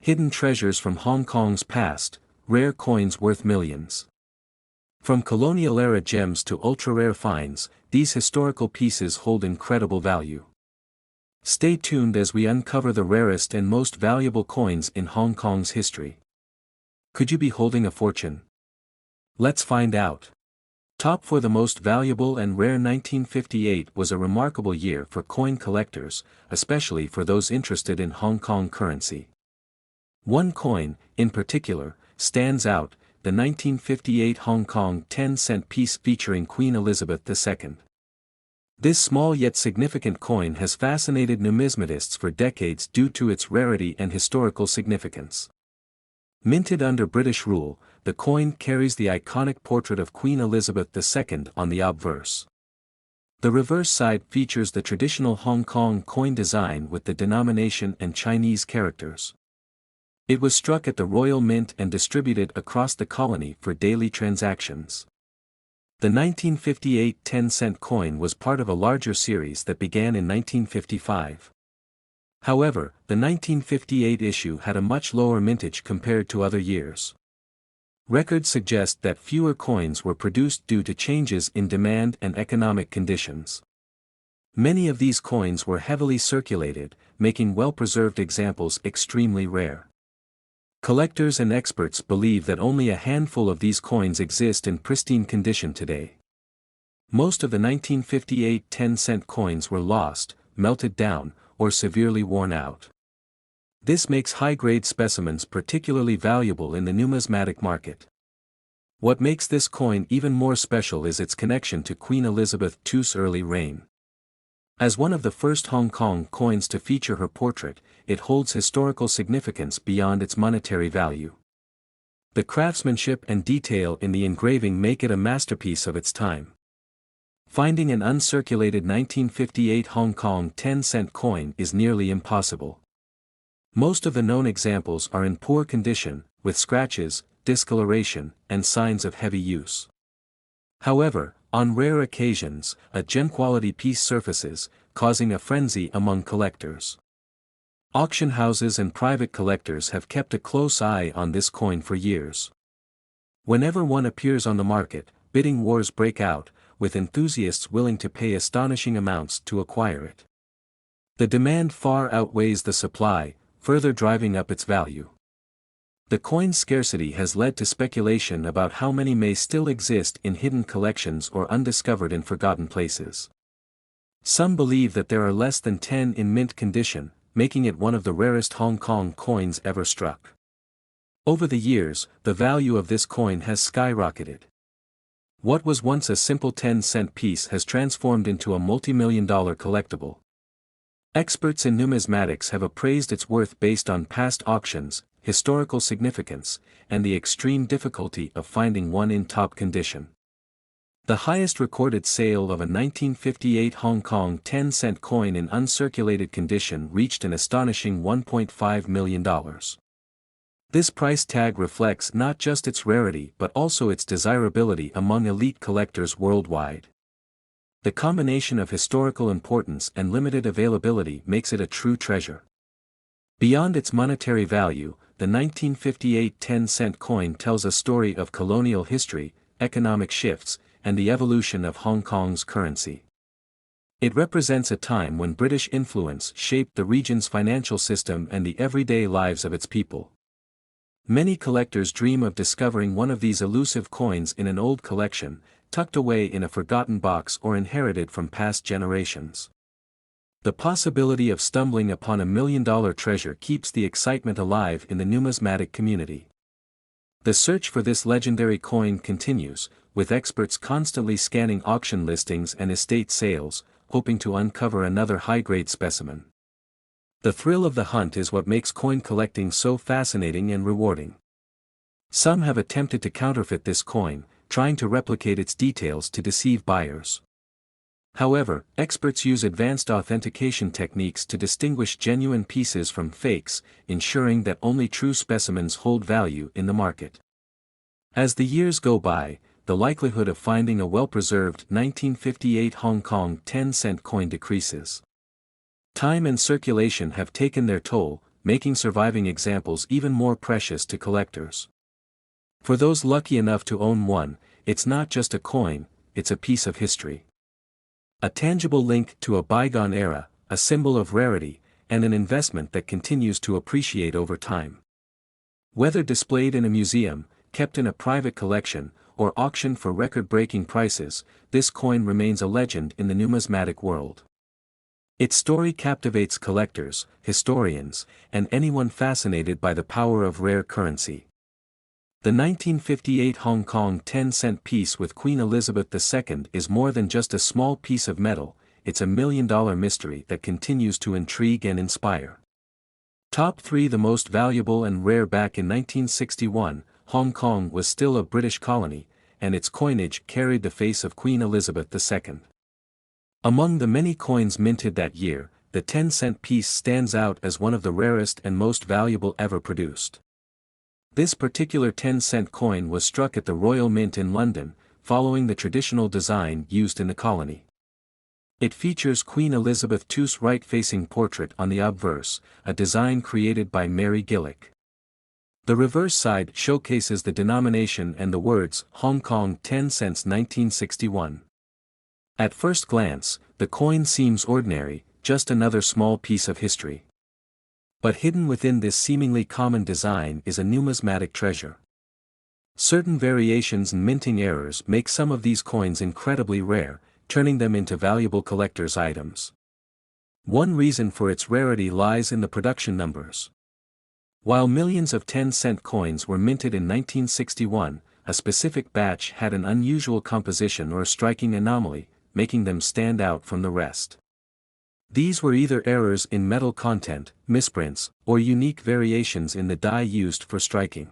Hidden treasures from Hong Kong's past, rare coins worth millions. From colonial-era gems to ultra-rare finds, these historical pieces hold incredible value. Stay tuned as we uncover the rarest and most valuable coins in Hong Kong's history. Could you be holding a fortune? Let's find out. Top 4. The most valuable and rare. 1958 was a remarkable year for coin collectors, especially for those interested in Hong Kong currency. One coin, in particular, stands out, the 1958 Hong Kong 10-cent piece featuring Queen Elizabeth II. This small yet significant coin has fascinated numismatists for decades due to its rarity and historical significance. Minted under British rule, the coin carries the iconic portrait of Queen Elizabeth II on the obverse. The reverse side features the traditional Hong Kong coin design with the denomination and Chinese characters. It was struck at the Royal Mint and distributed across the colony for daily transactions. The 1958 10-cent coin was part of a larger series that began in 1955. However, the 1958 issue had a much lower mintage compared to other years. Records suggest that fewer coins were produced due to changes in demand and economic conditions. Many of these coins were heavily circulated, making well-preserved examples extremely rare. Collectors and experts believe that only a handful of these coins exist in pristine condition today. Most of the 1958 10-cent coins were lost, melted down, or severely worn out. This makes high-grade specimens particularly valuable in the numismatic market. What makes this coin even more special is its connection to Queen Elizabeth II's early reign. As one of the first Hong Kong coins to feature her portrait, it holds historical significance beyond its monetary value. The craftsmanship and detail in the engraving make it a masterpiece of its time. Finding an uncirculated 1958 Hong Kong 10-cent coin is nearly impossible. Most of the known examples are in poor condition, with scratches, discoloration, and signs of heavy use. However, on rare occasions, a gem-quality piece surfaces, causing a frenzy among collectors. Auction houses and private collectors have kept a close eye on this coin for years. Whenever one appears on the market, bidding wars break out, with enthusiasts willing to pay astonishing amounts to acquire it. The demand far outweighs the supply, further driving up its value. The coin's scarcity has led to speculation about how many may still exist in hidden collections or undiscovered in forgotten places. Some believe that there are less than 10 in mint condition, making it one of the rarest Hong Kong coins ever struck. Over the years, the value of this coin has skyrocketed. What was once a simple 10-cent piece has transformed into a multi-million-dollar collectible. Experts in numismatics have appraised its worth based on past auctions, historical significance, and the extreme difficulty of finding one in top condition. The highest recorded sale of a 1958 Hong Kong 10-cent coin in uncirculated condition reached an astonishing $1.5 million. This price tag reflects not just its rarity but also its desirability among elite collectors worldwide. The combination of historical importance and limited availability makes it a true treasure. Beyond its monetary value, the 1958 10-cent coin tells a story of colonial history, economic shifts, and the evolution of Hong Kong's currency. It represents a time when British influence shaped the region's financial system and the everyday lives of its people. Many collectors dream of discovering one of these elusive coins in an old collection, tucked away in a forgotten box or inherited from past generations. The possibility of stumbling upon a million-dollar treasure keeps the excitement alive in the numismatic community. The search for this legendary coin continues, with experts constantly scanning auction listings and estate sales, hoping to uncover another high-grade specimen. The thrill of the hunt is what makes coin collecting so fascinating and rewarding. Some have attempted to counterfeit this coin, trying to replicate its details to deceive buyers. However, experts use advanced authentication techniques to distinguish genuine pieces from fakes, ensuring that only true specimens hold value in the market. As the years go by, the likelihood of finding a well-preserved 1958 Hong Kong 10-cent coin decreases. Time and circulation have taken their toll, making surviving examples even more precious to collectors. For those lucky enough to own one, it's not just a coin, it's a piece of history. A tangible link to a bygone era, a symbol of rarity, and an investment that continues to appreciate over time. Whether displayed in a museum, kept in a private collection, or auctioned for record-breaking prices, this coin remains a legend in the numismatic world. Its story captivates collectors, historians, and anyone fascinated by the power of rare currency. The 1958 Hong Kong 10-cent piece with Queen Elizabeth II is more than just a small piece of metal, it's a million-dollar mystery that continues to intrigue and inspire. Top 3. The most valuable and rare. Back in 1961, Hong Kong was still a British colony, and its coinage carried the face of Queen Elizabeth II. Among the many coins minted that year, the 10-cent piece stands out as one of the rarest and most valuable ever produced. This particular 10-cent coin was struck at the Royal Mint in London, following the traditional design used in the colony. It features Queen Elizabeth II's right-facing portrait on the obverse, a design created by Mary Gillick. The reverse side showcases the denomination and the words Hong Kong 10 cents 1961. At first glance, the coin seems ordinary, just another small piece of history. But hidden within this seemingly common design is a numismatic treasure. Certain variations and minting errors make some of these coins incredibly rare, turning them into valuable collector's items. One reason for its rarity lies in the production numbers. While millions of 10-cent coins were minted in 1961, a specific batch had an unusual composition or striking anomaly, making them stand out from the rest. These were either errors in metal content, misprints, or unique variations in the die used for striking.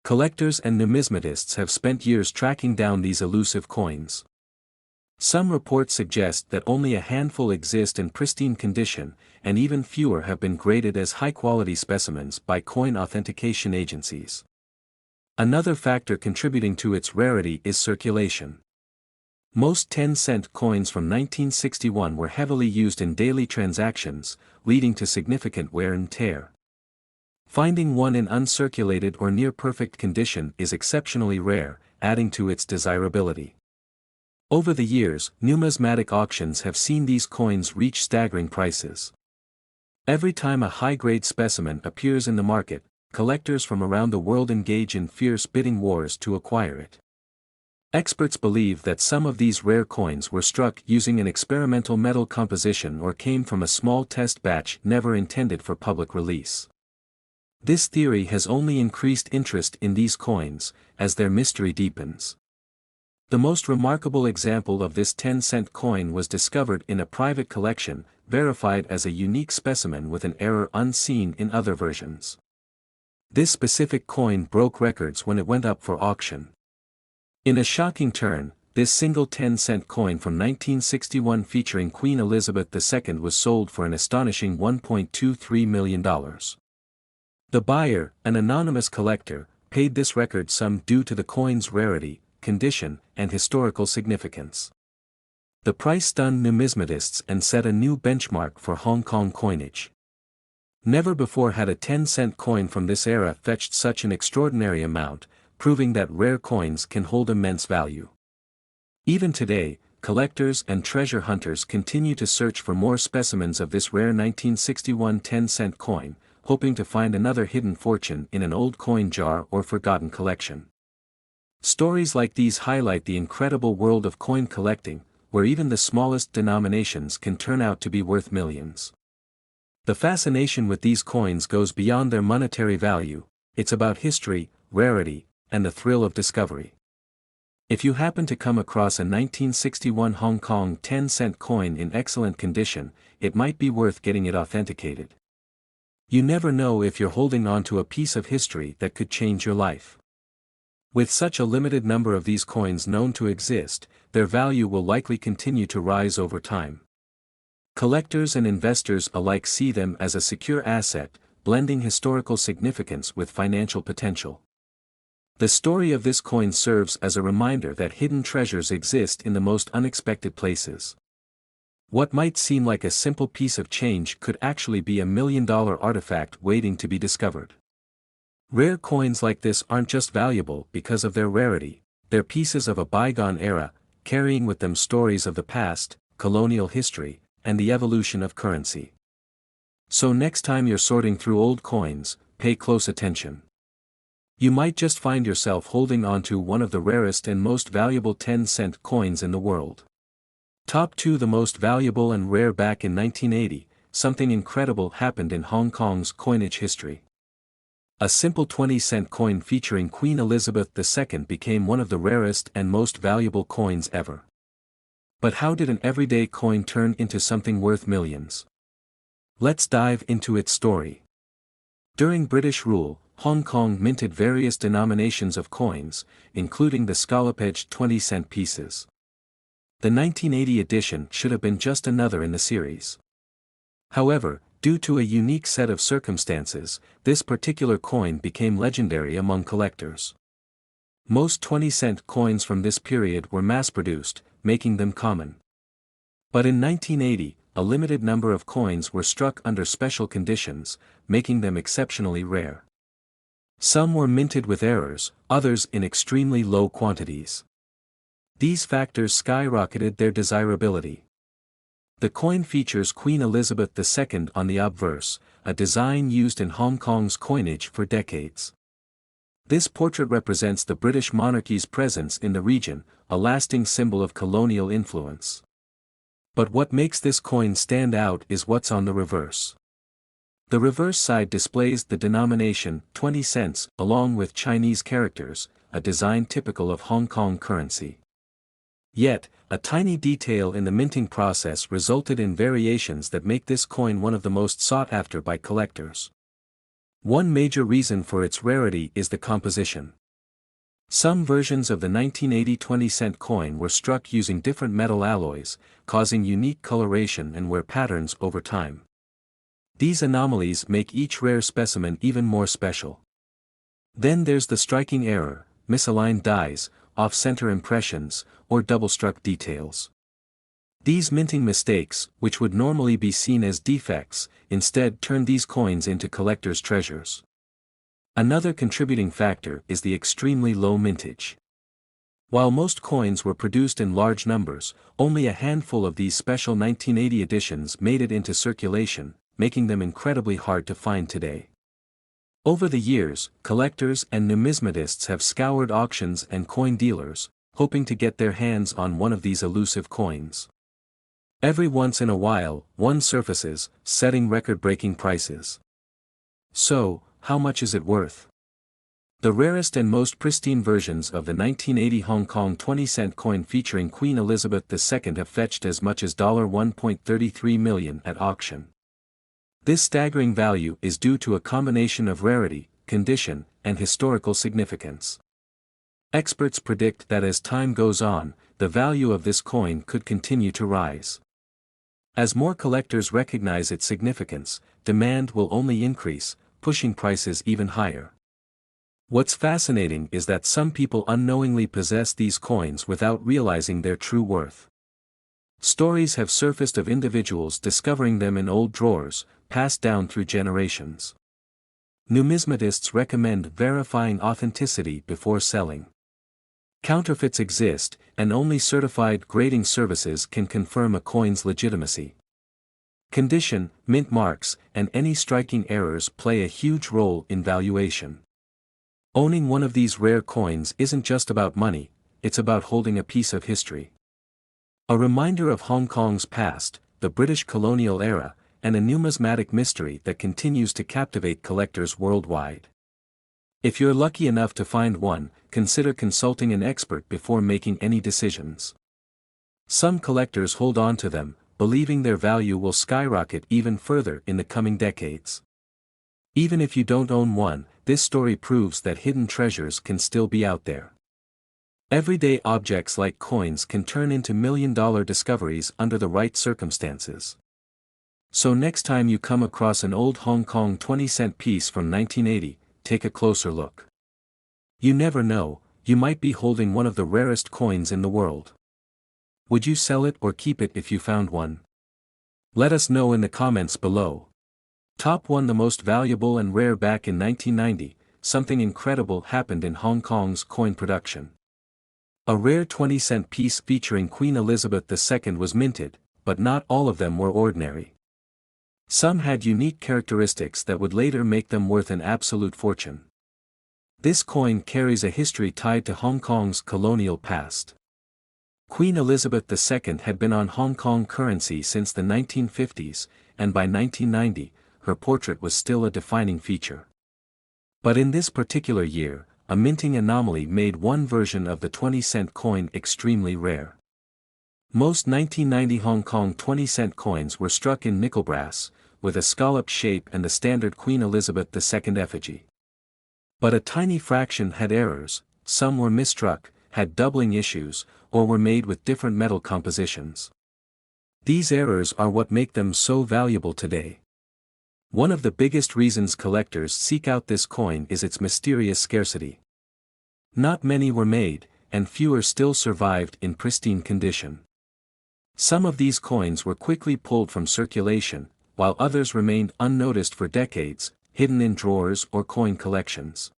Collectors and numismatists have spent years tracking down these elusive coins. Some reports suggest that only a handful exist in pristine condition, and even fewer have been graded as high-quality specimens by coin authentication agencies. Another factor contributing to its rarity is circulation. Most 10-cent coins from 1961 were heavily used in daily transactions, leading to significant wear and tear. Finding one in uncirculated or near-perfect condition is exceptionally rare, adding to its desirability. Over the years, numismatic auctions have seen these coins reach staggering prices. Every time a high-grade specimen appears in the market, collectors from around the world engage in fierce bidding wars to acquire it. Experts believe that some of these rare coins were struck using an experimental metal composition or came from a small test batch never intended for public release. This theory has only increased interest in these coins, as their mystery deepens. The most remarkable example of this 10-cent coin was discovered in a private collection, verified as a unique specimen with an error unseen in other versions. This specific coin broke records when it went up for auction. In a shocking turn, this single 10-cent coin from 1961 featuring Queen Elizabeth II was sold for an astonishing $1.23 million. The buyer, an anonymous collector, paid this record sum due to the coin's rarity, condition, and historical significance. The price stunned numismatists and set a new benchmark for Hong Kong coinage. Never before had a 10-cent coin from this era fetched such an extraordinary amount, proving that rare coins can hold immense value. Even today, collectors and treasure hunters continue to search for more specimens of this rare 1961 10-cent coin, hoping to find another hidden fortune in an old coin jar or forgotten collection. Stories like these highlight the incredible world of coin collecting, where even the smallest denominations can turn out to be worth millions. The fascination with these coins goes beyond their monetary value, it's about history, rarity, and the thrill of discovery. If you happen to come across a 1961 Hong Kong 10-cent coin in excellent condition, it might be worth getting it authenticated. You never know if you're holding on to a piece of history that could change your life. With such a limited number of these coins known to exist, their value will likely continue to rise over time. Collectors and investors alike see them as a secure asset, blending historical significance with financial potential. The story of this coin serves as a reminder that hidden treasures exist in the most unexpected places. What might seem like a simple piece of change could actually be $1 million artifact waiting to be discovered. Rare coins like this aren't just valuable because of their rarity, they're pieces of a bygone era, carrying with them stories of the past, colonial history, and the evolution of currency. So next time you're sorting through old coins, pay close attention. You might just find yourself holding onto one of the rarest and most valuable 10-cent coins in the world. Top 2. The most valuable and rare. Back in 1980, something incredible happened in Hong Kong's coinage history. A simple 20-cent coin featuring Queen Elizabeth II became one of the rarest and most valuable coins ever. But how did an everyday coin turn into something worth millions? Let's dive into its story. During British rule, Hong Kong minted various denominations of coins, including the scallop-edged 20-cent pieces. The 1980 edition should have been just another in the series. However, due to a unique set of circumstances, this particular coin became legendary among collectors. Most 20-cent coins from this period were mass-produced, making them common. But in 1980, a limited number of coins were struck under special conditions, making them exceptionally rare. Some were minted with errors, others in extremely low quantities. These factors skyrocketed their desirability. The coin features Queen Elizabeth II on the obverse, a design used in Hong Kong's coinage for decades. This portrait represents the British monarchy's presence in the region, a lasting symbol of colonial influence. But what makes this coin stand out is what's on the reverse. The reverse side displays the denomination, 20 cents, along with Chinese characters, a design typical of Hong Kong currency. Yet, a tiny detail in the minting process resulted in variations that make this coin one of the most sought after by collectors. One major reason for its rarity is the composition. Some versions of the 1980 20-cent coin were struck using different metal alloys, causing unique coloration and wear patterns over time. These anomalies make each rare specimen even more special. Then there's the striking error, misaligned dies, off-center impressions, or double-struck details. These minting mistakes, which would normally be seen as defects, instead turn these coins into collectors' treasures. Another contributing factor is the extremely low mintage. While most coins were produced in large numbers, only a handful of these special 1980 editions made it into circulation, making them incredibly hard to find today. Over the years, collectors and numismatists have scoured auctions and coin dealers, hoping to get their hands on one of these elusive coins. Every once in a while, one surfaces, setting record-breaking prices. So, how much is it worth? The rarest and most pristine versions of the 1980 Hong Kong 20-cent coin featuring Queen Elizabeth II have fetched as much as $1.33 million at auction. This staggering value is due to a combination of rarity, condition, and historical significance. Experts predict that as time goes on, the value of this coin could continue to rise. As more collectors recognize its significance, demand will only increase, pushing prices even higher. What's fascinating is that some people unknowingly possess these coins without realizing their true worth. Stories have surfaced of individuals discovering them in old drawers, passed down through generations. Numismatists recommend verifying authenticity before selling. Counterfeits exist, and only certified grading services can confirm a coin's legitimacy. Condition, mint marks, and any striking errors play a huge role in valuation. Owning one of these rare coins isn't just about money, it's about holding a piece of history. A reminder of Hong Kong's past, the British colonial era, and a numismatic mystery that continues to captivate collectors worldwide. If you're lucky enough to find one, consider consulting an expert before making any decisions. Some collectors hold on to them, believing their value will skyrocket even further in the coming decades. Even if you don't own one, this story proves that hidden treasures can still be out there. Everyday objects like coins can turn into million-dollar discoveries under the right circumstances. So next time you come across an old Hong Kong 20-cent piece from 1980, take a closer look. You never know, you might be holding one of the rarest coins in the world. Would you sell it or keep it if you found one? Let us know in the comments below. Top 1. The most valuable and rare. Back in 1990, something incredible happened in Hong Kong's coin production. A rare 20-cent piece featuring Queen Elizabeth II was minted, but not all of them were ordinary. Some had unique characteristics that would later make them worth an absolute fortune. This coin carries a history tied to Hong Kong's colonial past. Queen Elizabeth II had been on Hong Kong currency since the 1950s, and by 1990, her portrait was still a defining feature. But in this particular year, a minting anomaly made one version of the 20-cent coin extremely rare. Most 1990 Hong Kong 20-cent coins were struck in nickel brass, with a scalloped shape and the standard Queen Elizabeth II effigy. But a tiny fraction had errors, some were misstruck, had doubling issues, or were made with different metal compositions. These errors are what make them so valuable today. One of the biggest reasons collectors seek out this coin is its mysterious scarcity. Not many were made, and fewer still survived in pristine condition. Some of these coins were quickly pulled from circulation, while others remained unnoticed for decades, hidden in drawers or coin collections.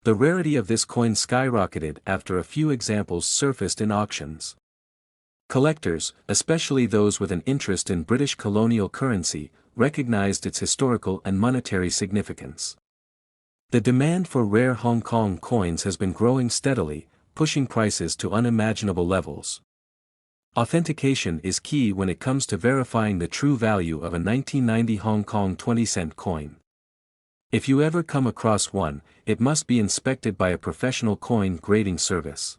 The rarity of this coin skyrocketed after a few examples surfaced in auctions. Collectors, especially those with an interest in British colonial currency, recognized its historical and monetary significance. The demand for rare Hong Kong coins has been growing steadily, pushing prices to unimaginable levels. Authentication is key when it comes to verifying the true value of a 1990 Hong Kong 20-cent coin. If you ever come across one, it must be inspected by a professional coin grading service.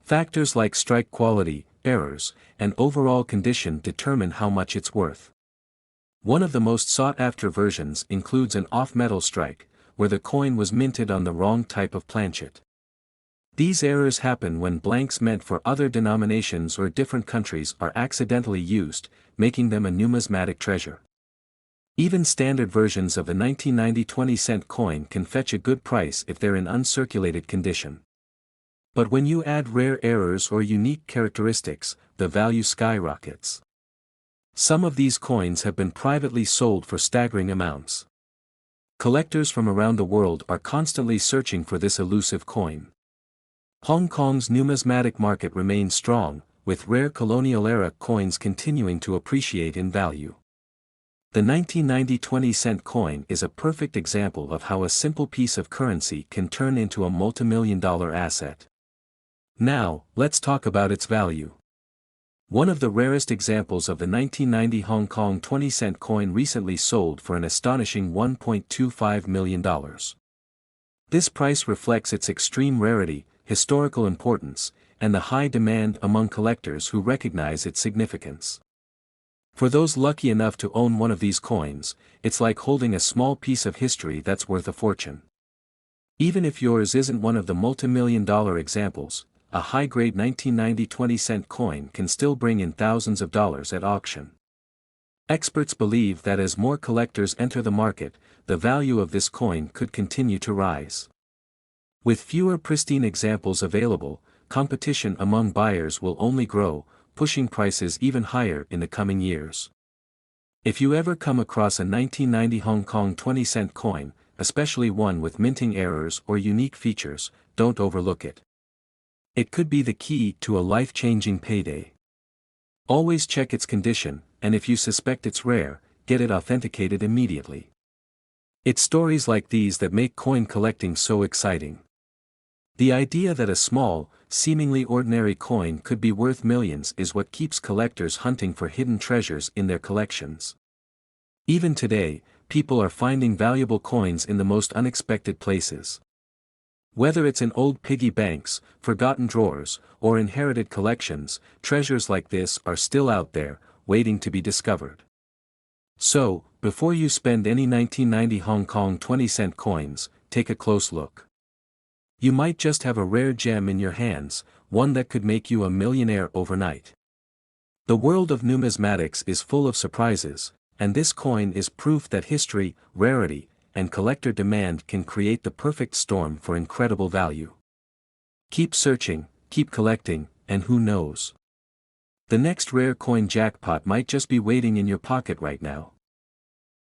Factors like strike quality, errors, and overall condition determine how much it's worth. One of the most sought-after versions includes an off-metal strike, where the coin was minted on the wrong type of planchet. These errors happen when blanks meant for other denominations or different countries are accidentally used, making them a numismatic treasure. Even standard versions of the 1990 20-cent coin can fetch a good price if they're in uncirculated condition. But when you add rare errors or unique characteristics, the value skyrockets. Some of these coins have been privately sold for staggering amounts. Collectors from around the world are constantly searching for this elusive coin. Hong Kong's numismatic market remains strong, with rare colonial-era coins continuing to appreciate in value. The 1990 20-cent coin is a perfect example of how a simple piece of currency can turn into a multimillion-dollar asset. Now, let's talk about its value. One of the rarest examples of the 1990 Hong Kong 20-cent coin recently sold for an astonishing $1.25 million. This price reflects its extreme rarity, historical importance, and the high demand among collectors who recognize its significance. For those lucky enough to own one of these coins, it's like holding a small piece of history that's worth a fortune. Even if yours isn't one of the multimillion-dollar examples, a high-grade 1990 20-cent coin can still bring in thousands of dollars at auction. Experts believe that as more collectors enter the market, the value of this coin could continue to rise. With fewer pristine examples available, competition among buyers will only grow, pushing prices even higher in the coming years. If you ever come across a 1990 Hong Kong 20-cent coin, especially one with minting errors or unique features, don't overlook it. It could be the key to a life-changing payday. Always check its condition, and if you suspect it's rare, get it authenticated immediately. It's stories like these that make coin collecting so exciting. The idea that a small, seemingly ordinary coin could be worth millions is what keeps collectors hunting for hidden treasures in their collections. Even today, people are finding valuable coins in the most unexpected places. Whether it's in old piggy banks, forgotten drawers, or inherited collections, treasures like this are still out there, waiting to be discovered. So, before you spend any 1990 Hong Kong 20-cent coins, take a close look. You might just have a rare gem in your hands, one that could make you a millionaire overnight. The world of numismatics is full of surprises, and this coin is proof that history, rarity, and collector demand can create the perfect storm for incredible value. Keep searching, keep collecting, and who knows? The next rare coin jackpot might just be waiting in your pocket right now.